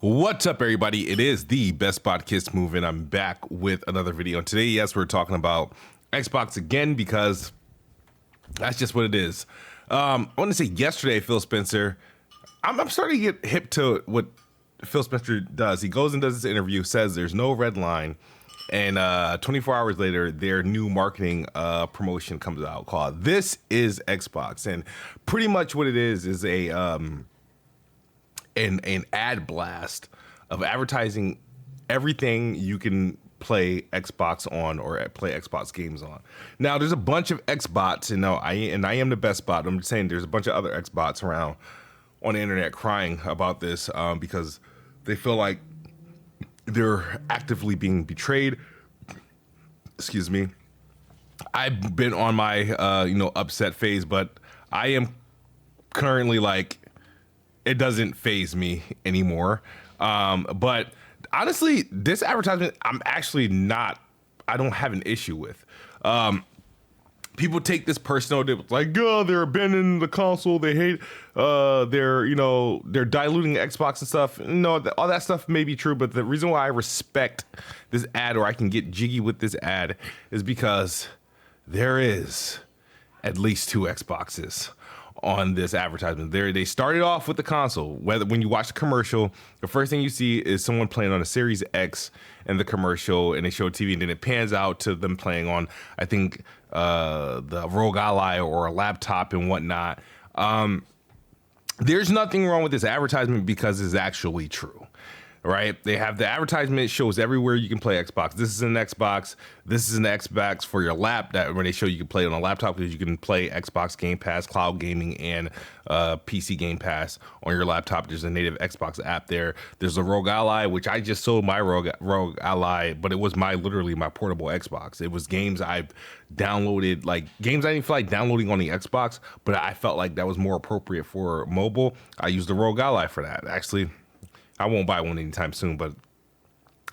What's up, everybody? It is the Best Podcast Movement. I'm back with another video. And today, yes, we're talking about Xbox again because that's just what it is. I want to say yesterday, Phil Spencer, I'm starting to get hip to what Phil Spencer does. He goes and does this interview, says there's no red line, and 24 hours later, their new marketing promotion comes out called This is Xbox. And pretty much what it is a an ad blast of advertising everything you can play Xbox on or play Xbox games on. Now, there's a bunch of Xbots, and I am the best bot. I'm just saying there's a bunch of other Xbots around on the internet crying about this because they feel like they're actively being betrayed. Excuse me. I've been on my upset phase, but I am currently like, it doesn't faze me anymore. But honestly, this advertisement, I don't have an issue with. People take this personal. They're like, oh, they're abandoning the console. They hate, they're diluting Xbox and stuff. No, all that stuff may be true, but the reason why I respect this ad, or I can get jiggy with this ad, is because there is at least two Xboxes on this advertisement. They started off with the console. When you watch the commercial, the first thing you see is someone playing on a Series X in the commercial, and they show TV, and then it pans out to them playing on, I think, the Rogue Ally or a laptop and whatnot. There's nothing wrong with this advertisement because it's actually true. Right? They have the advertisement shows everywhere you can play Xbox. This is an Xbox. This is an Xbox for your lap. That when they show you can play it on a laptop, because you can play Xbox Game Pass, cloud gaming, and PC Game Pass on your laptop. There's a native Xbox app there. There's a Rogue Ally, which I just sold my Rogue Ally, but it was literally my portable Xbox. It was games I've downloaded, like games I didn't feel like downloading on the Xbox, but I felt like that was more appropriate for mobile. I used the Rogue Ally for that. Actually, I won't buy one anytime soon, but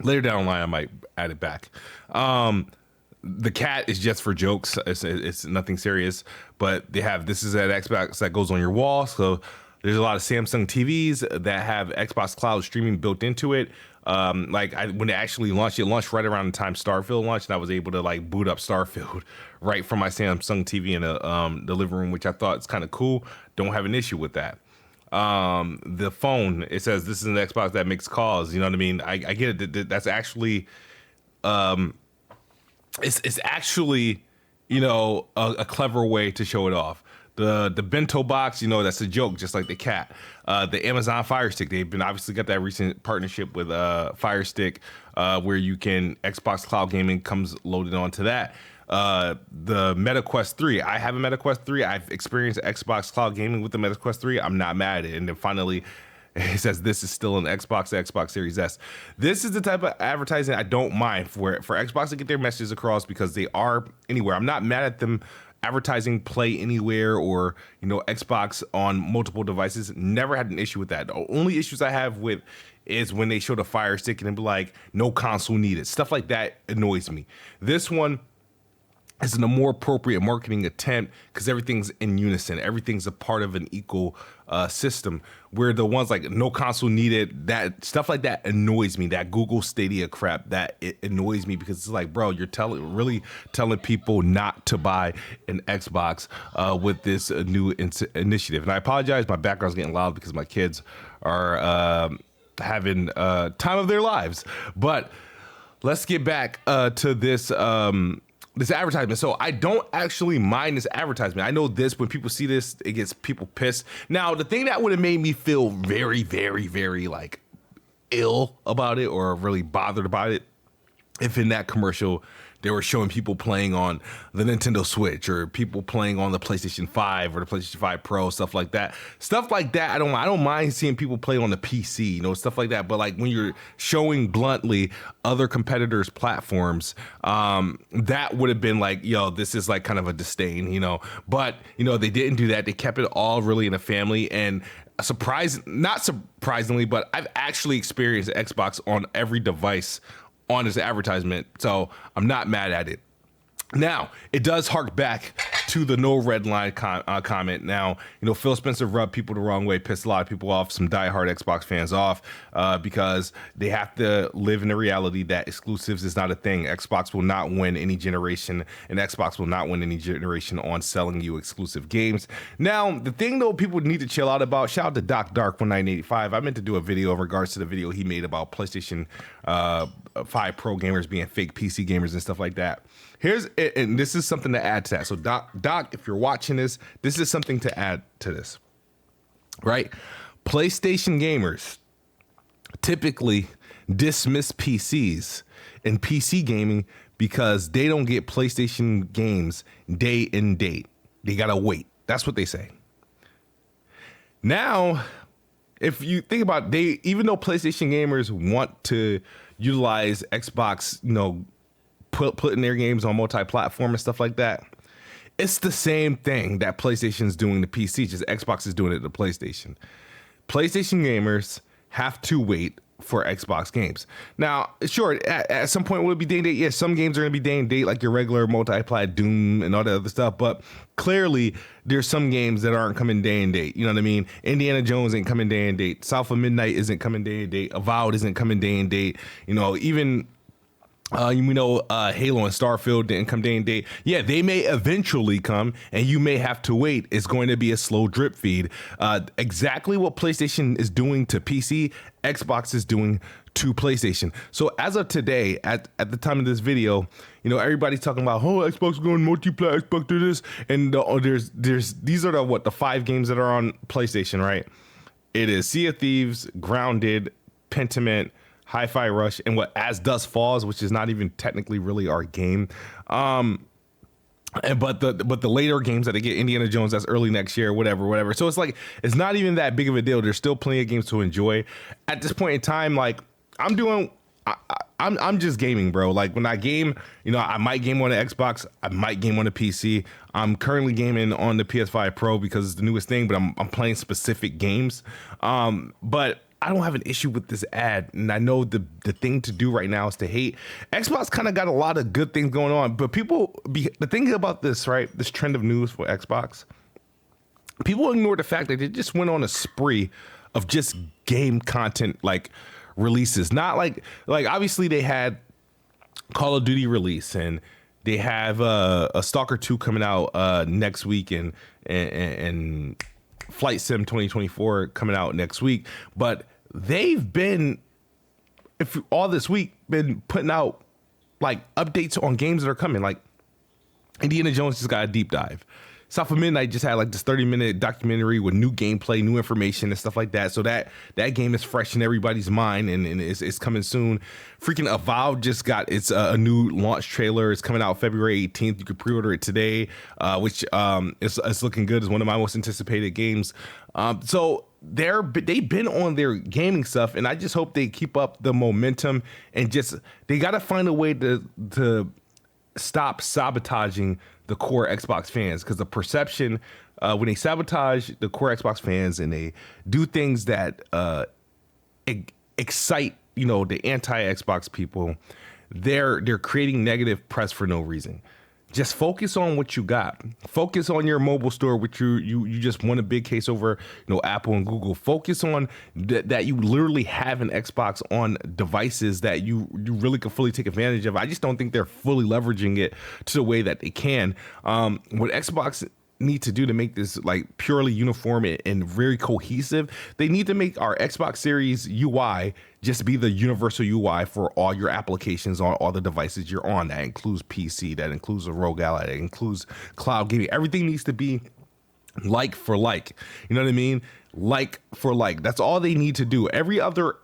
later down the line, I might add it back. The cat is just for jokes. It's nothing serious, but this is an Xbox that goes on your wall. So there's a lot of Samsung TVs that have Xbox Cloud streaming built into it. When it actually launched, it launched right around the time Starfield launched, and I was able to boot up Starfield right from my Samsung TV in the living room, which I thought is kind of cool. Don't have an issue with that. The phone, it says this is an Xbox that makes calls. You know what I mean? I get it. That's actually, it's actually, a clever way to show it off. The bento box, that's a joke, just like the cat. The Amazon Fire Stick, they've been obviously got that recent partnership with Fire Stick, where you can Xbox Cloud Gaming comes loaded onto that. The Meta Quest 3. I have a Meta Quest 3. I've experienced Xbox Cloud Gaming with the Meta Quest 3. I'm not mad at it. And then finally, it says this is still an Xbox Series S. This is the type of advertising I don't mind for Xbox to get their messages across, because they are anywhere. I'm not mad at them advertising Play Anywhere or Xbox on multiple devices. Never had an issue with that. The only issues I have with is when they show the Fire Stick and then be like, no console needed. Stuff like that annoys me. This one is a more appropriate marketing attempt because everything's in unison. Everything's a part of an equal system, where the ones like no console needed, that stuff like that annoys me. That Google Stadia crap, that it annoys me, because it's like, bro, you're really telling people not to buy an Xbox with this new initiative. And I apologize, my background's getting loud because my kids are having time of their lives. But let's get back to this advertisement. So I don't actually mind this advertisement. I know this, when people see this, it gets people pissed. Now, the thing that would have made me feel very, very, very ill about it, or really bothered about it, if in that commercial they were showing people playing on the Nintendo Switch, or people playing on the PlayStation 5 or the PlayStation 5 Pro, stuff like that. Stuff like that, I don't mind seeing people play on the PC, stuff like that. But when you're showing bluntly other competitors' platforms, that would have been like, yo, this is kind of a disdain, But, they didn't do that. They kept it all really in a family. And not surprisingly, but I've actually experienced Xbox on every device on this advertisement, so I'm not mad at it. Now, it does hark back to the no red line comment. Now, Phil Spencer rubbed people the wrong way, pissed a lot of people off, some diehard Xbox fans off, because they have to live in the reality that exclusives is not a thing. Xbox will not win any generation, and Xbox will not win any generation on selling you exclusive games. Now, the thing though people need to chill out about, shout out to Doc Dark 1985. I meant to do a video in regards to the video he made about PlayStation 5 Pro gamers being fake PC gamers and stuff like that. And this is something to add to that. So Doc, if you're watching this is something to add to this, right? PlayStation gamers typically dismiss PCs and PC gaming because they don't get PlayStation games day and date. They gotta wait. That's what they say. Now, if you think about it, even though PlayStation gamers want to utilize Xbox, putting their games on multi-platform and stuff like that, it's the same thing that PlayStation's doing to PC, just Xbox is doing it to PlayStation. PlayStation gamers have to wait for Xbox games. Now, sure, at some point will it be day and date? Yes, some games are going to be day and date, like your regular multi-plat Doom and all that other stuff, but clearly there's some games that aren't coming day and date. You know what I mean? Indiana Jones ain't coming day and date. South of Midnight isn't coming day and date. Avowed isn't coming day and date. Even Halo and Starfield didn't come day and date. Yeah, they may eventually come, and you may have to wait. It's going to be a slow drip feed. Exactly what PlayStation is doing to PC, Xbox is doing to PlayStation. So as of today, at the time of this video, everybody's talking about, Xbox going multiplayer, Xbox do this, and these are the 5 games that are on PlayStation, right? It is Sea of Thieves, Grounded, Pentiment, Hi-Fi Rush, and As Dusk Falls, which is not even technically really our game. But the later games that they get, Indiana Jones, that's early next year, whatever. So it's not even that big of a deal. There's still plenty of games to enjoy. At this point in time, I'm just gaming, bro. Like when I game, I might game on the Xbox, I might game on the PC. I'm currently gaming on the PS5 Pro because it's the newest thing, but I'm playing specific games. But I don't have an issue with this ad, and I know the thing to do right now is to hate. Xbox kind of got a lot of good things going on, but the thing about this, right, this trend of news for Xbox, people ignore the fact that they just went on a spree of just game content releases. Not like obviously they had Call of Duty release, and they have a Stalker 2 coming out next week, and Flight Sim 2024 coming out next week, but they've been, all this week, been putting out updates on games that are coming. Like Indiana Jones just got a deep dive. South of Midnight just had this 30-minute documentary with new gameplay, new information, and stuff like that. So that game is fresh in everybody's mind, and it's coming soon. Freaking Avowed just got a new launch trailer. It's coming out February 18th. You could pre-order it today, which it's looking good. It's one of my most anticipated games. So they've been on their gaming stuff, and I just hope they keep up the momentum, and they got to find a way to stop sabotaging the core Xbox fans, because the perception when they sabotage the core Xbox fans and they do things that excite the anti-Xbox people, they're creating negative press for no reason. Just focus on what you got. Focus on your mobile store, which you just won a big case over, Apple and Google. Focus on that you literally have an Xbox on devices that you really can fully take advantage of. I just don't think they're fully leveraging it to the way that they can. What Xbox need to do to make this purely uniform and very cohesive, they need to make our Xbox Series UI just be the universal UI for all your applications on all the devices you're on. That includes PC, that includes a Rogue Ally, that includes cloud gaming. Everything needs to be like for like. You know what I mean? Like for like. That's all they need to do. Every other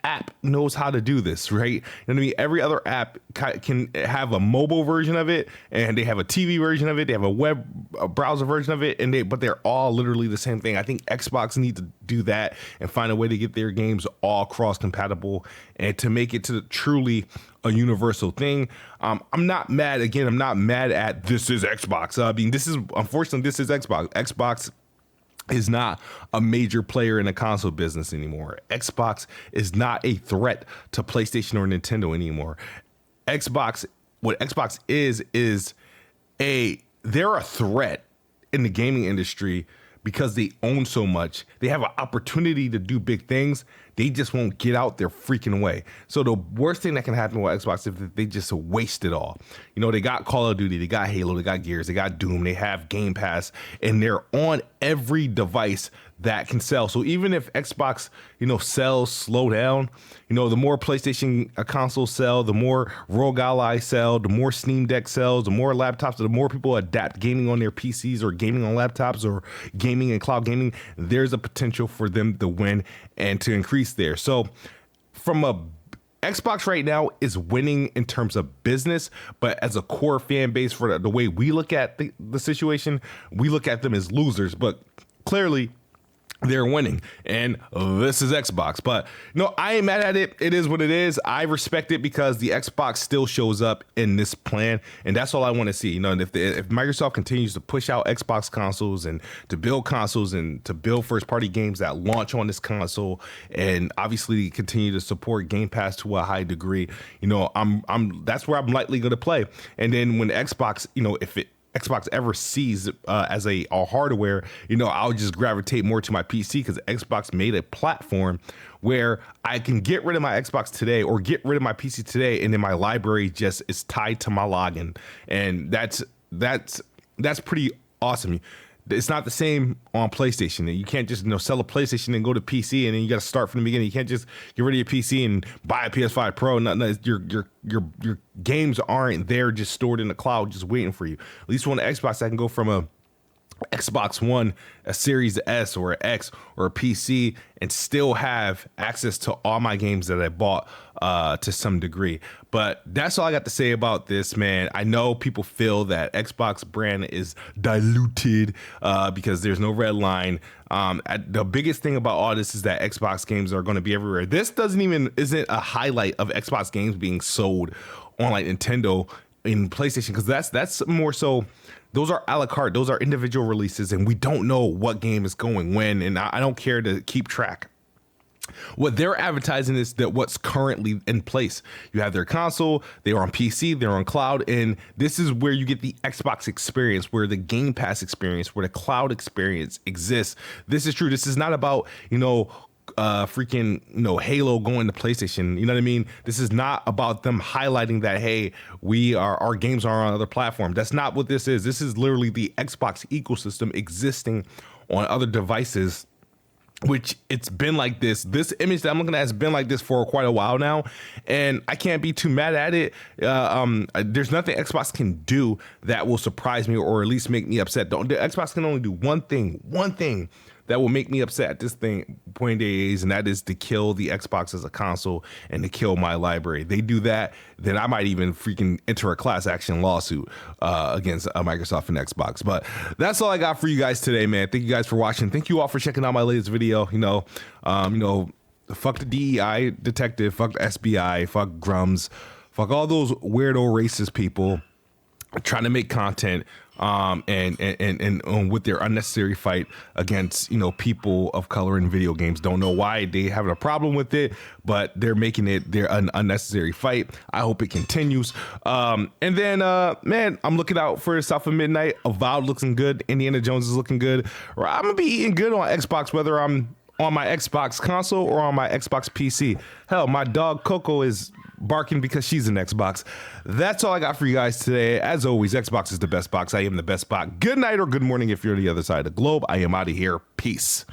app knows how to do this, right? You know what I mean? Every other app can have a mobile version of it, and they have a TV version of it, they have a browser version of it, but they're all literally the same thing. I think Xbox need to do that and find a way to get their games all cross compatible and to make it to truly a universal thing. I'm not mad. Again, I'm not mad at this is Xbox. I mean, this is Xbox. Xbox is not a major player in the console business anymore. Xbox is not a threat to PlayStation or Nintendo anymore. What Xbox is a they're a threat in the gaming industry because they own so much. They have an opportunity to do big things. They just won't get out their freaking way. So the worst thing that can happen with Xbox is that they just waste it all. You know, they got Call of Duty, they got Halo, they got Gears, they got Doom, they have Game Pass, and they're on every device that can sell. So even if Xbox, you know, sales slow down, you know, the more PlayStation consoles sell, the more Rogue Ally sell, the more Steam Deck sells, the more laptops, the more people adapt gaming on their PCs or gaming on laptops or gaming and cloud gaming, there's a potential for them to win and to increase there. So from a Xbox right now is winning in terms of business, but as a core fan base for the way we look at the situation, we look at them as losers, but clearly they're winning, and this is Xbox. But no, I ain't mad at it. It is what it is. I respect it because the Xbox still shows up in this plan, and that's all I want to see. You know, and if Microsoft continues to push out Xbox consoles and to build consoles and to build first-party games that launch on this console, and obviously continue to support Game Pass to a high degree, you know, that's where I'm likely going to play. And then when Xbox, you know, if Xbox ever sees as a hardware, you know, I'll just gravitate more to my PC because Xbox made a platform where I can get rid of my Xbox today or get rid of my PC today, and then my library just is tied to my login, and that's pretty awesome. It's not the same on PlayStation. You can't just, you know, sell a PlayStation and go to PC, and then you got to start from the beginning. You can't just get rid of your PC and buy a PS5 Pro. Your games aren't there just stored in the cloud, just waiting for you. At least on the Xbox, I can go from a Xbox One, a Series S or an X or a PC and still have access to all my games that I bought to some degree. But that's all I got to say about this, man. I know people feel that Xbox brand is diluted because there's no red line. The biggest thing about all this is that Xbox games are going to be everywhere. This isn't a highlight of Xbox games being sold on like Nintendo in PlayStation, because that's more so. Those are a la carte. Those are individual releases, and we don't know what game is going when, and I don't care to keep track. What they're advertising is that what's currently in place. You have their console, they're on PC, they're on cloud, and this is where you get the Xbox experience, where the Game Pass experience, where the cloud experience exists. This is true. This is not about, you know, freaking, you know, Halo going to PlayStation. You know what I mean? This is not about them highlighting that, hey, our games are on other platforms. That's not what this is. This is literally the Xbox ecosystem existing on other devices, which it's been like this. This image that I'm looking at has been like this for quite a while now, and I can't be too mad at it. There's nothing Xbox can do that will surprise me or at least make me upset. The Xbox can only do one thing that will make me upset at this point days, and that is to kill the Xbox as a console and to kill my library. They do that, then I might even freaking enter a class action lawsuit against Microsoft and Xbox. But that's all I got for you guys today, man. Thank you guys for watching. Thank you all for checking out my latest video. Fuck the DEI detective, fuck the SBI, fuck Grums, fuck all those weirdo racist people trying to make content and with their unnecessary fight against, you know, people of color in video games. Don't know why they have a problem with it, but they're making it their unnecessary fight. I hope it continues. And then, man, I'm looking out for South of Midnight. Avowed looking good. Indiana Jones is looking good. I'm gonna be eating good on Xbox, whether I'm on my Xbox console or on my Xbox PC. Hell, my dog Coco is barking because she's an Xbox. That's all I got for you guys today. As always, Xbox is the best box. I am the best box. Good night or good morning if you're on the other side of the globe. I am out of here. Peace.